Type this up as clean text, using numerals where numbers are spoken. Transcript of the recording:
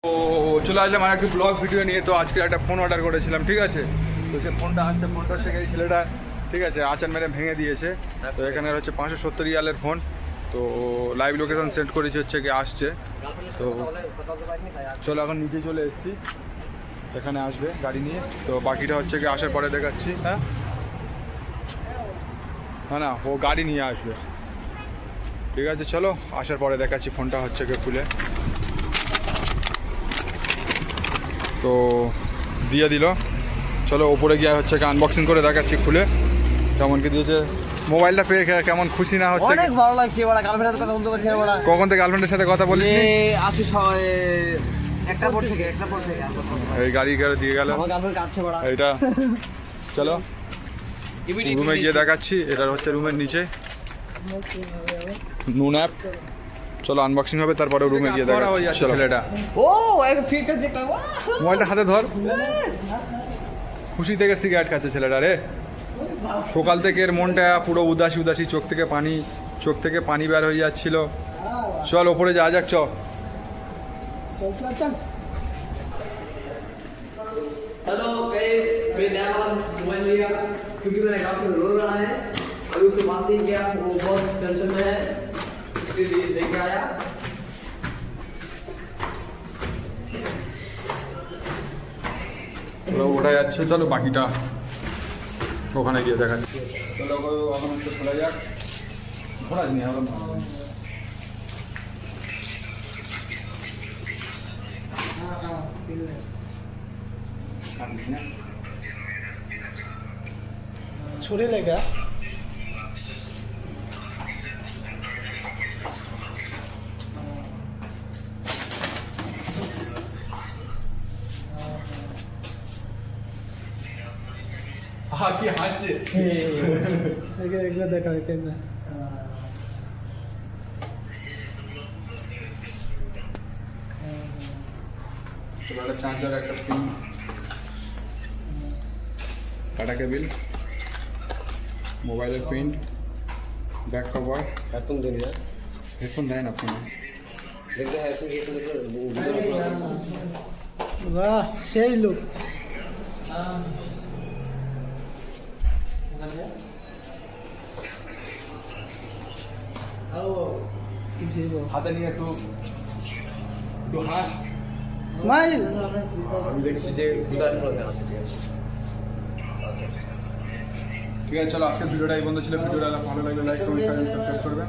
তো চলে আসলাম আর একটি ব্লগ ভিডিও নিয়ে। তো আজকে একটা ফোন অর্ডার করেছিলাম, ঠিক আছে। তো সে ফোনটা আসছে, ফোনটা হচ্ছে এই ছেলেটা, ঠিক আছে, আচার মেরে ভেঙে দিয়েছে। তো এখানে হচ্ছে 570 রিয়ালের ফোন। তো লাইভ লোকেশন সেন্ড করেছি, হচ্ছে কি আসছে। তো চলো এখন নিচে চলে এসেছি, এখানে আসবে গাড়ি নিয়ে। তো বাকিটা হচ্ছে কি আসার পরে দেখাচ্ছি। হ্যাঁ না ও গাড়ি নিয়ে আসবে, ঠিক আছে। চলো আসার পরে দেখাচ্ছি। ফোনটা হচ্ছে কি খুলে তো দিয়ে দিল। চলো ওপরে গিয়ে হচ্ছে আনবক্সিং করে দেখাচ্ছি খুলে কেমন কি দিয়েছে। মোবাইলটা পেয়ে কেমন খুশি না হচ্ছে? অনেক ভালো লাগছে বড়া। গার্লফ্রেন্ডের কথা বলতে পারছি না বড়া। কখন থেকে গার্লফ্রেন্ডের সাথে কথা বলিস? আজকে একটা পর থেকে এই গাড়ি করে দিয়ে গেল। আমার গার্লফ্রেন্ড কাঁদছে বড়া। এইটা চলো রুমে গিয়ে দেখাচ্ছি। এটা হচ্ছে রুমের নিচে নুন অ্যাপ। চলো আনবক্সিং হবে, তারপরে রুমে গিয়ে দেখাচ্ছি। চলো ছেলেটা ও একটা ফিল্টার দেখলাম। মোবাইলটা হাতে ধর। খুশি থেকে সিগারেট খাচ্ছে ছেলেটা রে। সকাল থেকে এর মনটা পুরো উদাসী উদাসী, চোখ থেকে পানি বের হয়ে যাচ্ছিল। চল ওপরে যাওয়া যাক। চল हेलो गाइस, मैं नया वाला मोबाइल लिया क्योंकि मेरा गर्लफ्रेंड रो रहा है। अभी उससे बात नहीं किया, वो बहुत टेंशन में है, इसके लिए लेके आया। ওটা যাচ্ছে। চলো বাকিটা ওখানে গিয়ে দেখাচ্ছি। চলো এখন হচ্ছে খোলা যাক। খোলা নিয়ে আমরা छोटे लेगा কি হাসছে। এগুলো দেখা কেমন একটা চার্জার, একটা পিন, টাটা কেবিল, মোবাইলের প্রিন্ট, ব্যাক কভার। हेडफोन दे दिया। হেডফোন দেয় না ফোনে। देखते हैं हेडफोन ये तो वाह সেই লোক হাতে নিয়ে একটু হাস। স্মাইল। আমি দেখছি যে গুজরাট ফোনে আছে, ঠিক আছে। ঠিক আছে চলো আজকের ভিডিওটা এই বন্ধ ছিল। ভিডিওটা ভালো লাগলে লাইক করবেন, সাবস্ক্রাইব করবেন।